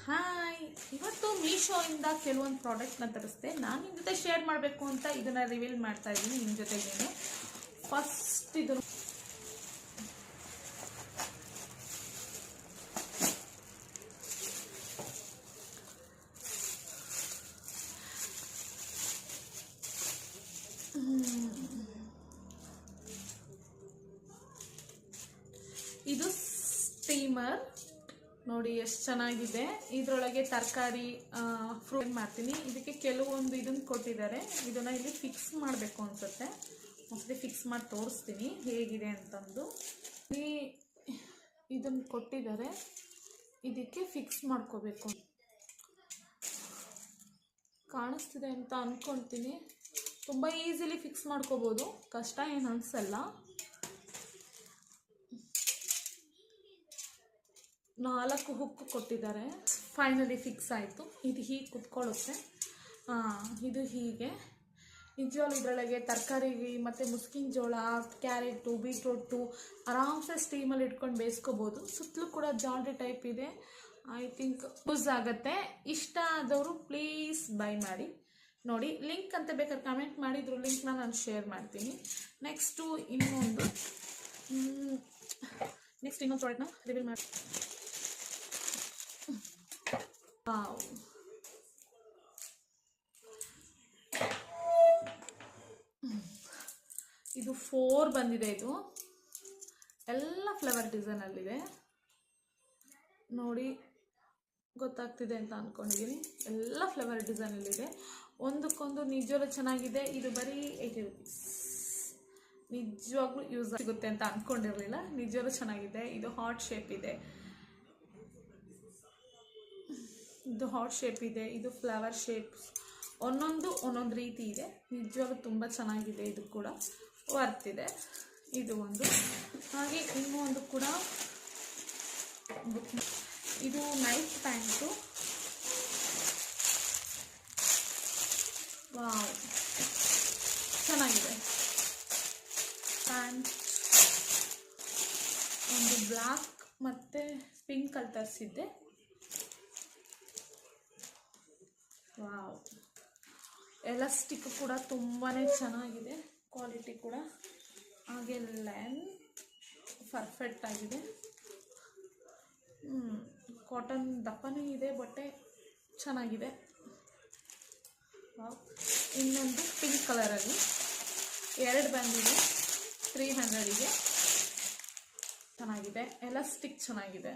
Hi, ಇವತ್ತು ಮೀಶೋಯಿಂದ ಕೆಲವೊಂದು ಪ್ರಾಡಕ್ಟ್ನ ತರಿಸಿದೆ. ನಾನು ನಿಮ್ಮ ಜೊತೆ ಶೇರ್ ಮಾಡಬೇಕು ಅಂತ ಇದನ್ನು ರಿವೀಲ್ ಮಾಡ್ತಾ ಇದ್ದೀನಿ ನಿಮ್ಮ ಜೊತೆಗೇನೆ. ಫಸ್ಟ್ ಇದು ಇದು ಸ್ಟೀಮರ್ ನೋಡಿ, ಎಷ್ಟು ಚೆನ್ನಾಗಿದೆ. ಇದರೊಳಗೆ ತರಕಾರಿ ಫ್ರೂಟ್ ಮಾಡ್ತೀನಿ. ಇದಕ್ಕೆ ಕೆಲವೊಂದು ಇದನ್ನು ಕೊಟ್ಟಿದ್ದಾರೆ. ಇದನ್ನು ಇಲ್ಲಿ ಫಿಕ್ಸ್ ಮಾಡಬೇಕು ಅನ್ಸುತ್ತೆ. ಒಂದ್ಸತಿ ಫಿಕ್ಸ್ ಮಾಡಿ ತೋರಿಸ್ತೀನಿ ಹೇಗಿದೆ ಅಂತಂದು. ಇದನ್ನು ಕೊಟ್ಟಿದ್ದಾರೆ, ಇದಕ್ಕೆ ಫಿಕ್ಸ್ ಮಾಡ್ಕೋಬೇಕು. ಕಾಣಿಸ್ತಿದೆ ಅಂತ ಅಂದ್ಕೊಳ್ತೀನಿ. ತುಂಬ ಈಸಿಲಿ ಫಿಕ್ಸ್ ಮಾಡ್ಕೋಬೋದು, ಕಷ್ಟ ಏನು ಅನಿಸಲ್ಲ. 4 ಹುಕ್ ಕೊಟ್ಟಿದ್ದಾರೆ. ಫೈನಲಿ ಫಿಕ್ಸ್ ಆಯಿತು. ಇದು ಹೀಗೆ ಕುತ್ಕೊಳ್ಳುತ್ತೆ. ಇದು ಹೀಗೆ ನಿಜವಾಗ್ಲೂ ಇದರೊಳಗೆ ತರಕಾರಿ ಮತ್ತು ಮುಸ್ಕಿನ ಜೋಳ, ಕ್ಯಾರೆಟು, ಬೀಟ್ರೂಟು ಆರಾಮ್ಸೆ ಸ್ಟೀಮಲ್ಲಿ ಇಟ್ಕೊಂಡು ಬೇಯಿಸ್ಕೋಬೋದು. ಸುತ್ತಲೂ ಕೂಡ ಜಾಲ್ರಿ ಟೈಪ್ ಇದೆ. ಐ ಥಿಂಕ್ ಯೂಸ್ ಆಗುತ್ತೆ. ಇಷ್ಟ ಆದವರು ಪ್ಲೀಸ್ ಬೈ ಮಾಡಿ ನೋಡಿ. ಲಿಂಕ್ ಅಂತ ಬೇಕಾದ್ರೆ ಕಮೆಂಟ್ ಮಾಡಿದ್ರು, ಲಿಂಕ್ನ ನಾನು ಶೇರ್ ಮಾಡ್ತೀನಿ. ನೆಕ್ಸ್ಟ್ ಇನ್ನೊಂದು ಪ್ರಾಡಕ್ಟ್ನ ರಿವೀಲ್ ಮಾಡಿ. ಇದು 4 ಬಂದಿದೆ. ಇದು ಎಲ್ಲ ಫ್ಲವರ್ ಡಿಸೈನಲ್ಲಿದೆ ನೋಡಿ, ಗೊತ್ತಾಗ್ತಿದೆ ಅಂತ ಅಂದ್ಕೊಂಡಿದ್ದೀನಿ. ಎಲ್ಲ ಫ್ಲವರ್ ಡಿಸೈನಲ್ಲಿದೆ. ಒಂದಕ್ಕೊಂದು ನಿಜವಾಗ್ಲೂ ಚೆನ್ನಾಗಿದೆ. ಇದು ಬರೀ 80 ರೂಪೀಸ್. ನಿಜವಾಗ್ಲೂ ಯೂಸ್ ಸಿಗುತ್ತೆ ಅಂತ ಅಂದ್ಕೊಂಡಿರಲಿಲ್ಲ. ನಿಜವಾಗ್ಲೂ ಚೆನ್ನಾಗಿದೆ. ಇದು ಹಾರ್ಟ್ ಶೇಪ್ ಇದೆ. ಇದು ಹಾರ್ಟ್ ಶೇಪ್ ಇದೆ. ಇದು ಫ್ಲವರ್ ಶೇಪ್ಸ್ ಒಂದೊಂದು ರೀತಿ ಇದೆ. ನಿಜವಾಗ್ಲೂ ತುಂಬ ಚೆನ್ನಾಗಿದೆ. ಇದು ಕೂಡ ವರ್ತ್ ಇದೆ. ಇದು ಒಂದು. ಹಾಗೆ ಇನ್ನೂ ಒಂದು ಕೂಡ ಇದು ನೈಟ್ ಪ್ಯಾಂಟು. ವಾವ್, ಚೆನ್ನಾಗಿದೆ. ಪ್ಯಾಂಟ್ ಒಂದು ಬ್ಲ್ಯಾಕ್ ಮತ್ತು ಪಿಂಕಲ್ಲಿ ತರಿಸಿದ್ದೆ. ವಾವ್, ಎಲಾಸ್ಟಿಕ್ ಕೂಡ ತುಂಬಾ ಚೆನ್ನಾಗಿದೆ. ಕ್ವಾಲಿಟಿ ಕೂಡ ಹಾಗೆ ಲೆಂತ್ ಪರ್ಫೆಕ್ಟ್ ಆಗಿದೆ. ಕಾಟನ್ ದಪ್ಪನೇ ಇದೆ, ಬಟ್ಟೆ ಚೆನ್ನಾಗಿದೆ. ವಾವ್, ಇನ್ನೊಂದು ಪಿಂಕ್ ಕಲರಲ್ಲಿ 2 ಬಂದಿದೆ. 300ಗೆ ಚೆನ್ನಾಗಿದೆ. ಎಲಾಸ್ಟಿಕ್ ಚೆನ್ನಾಗಿದೆ.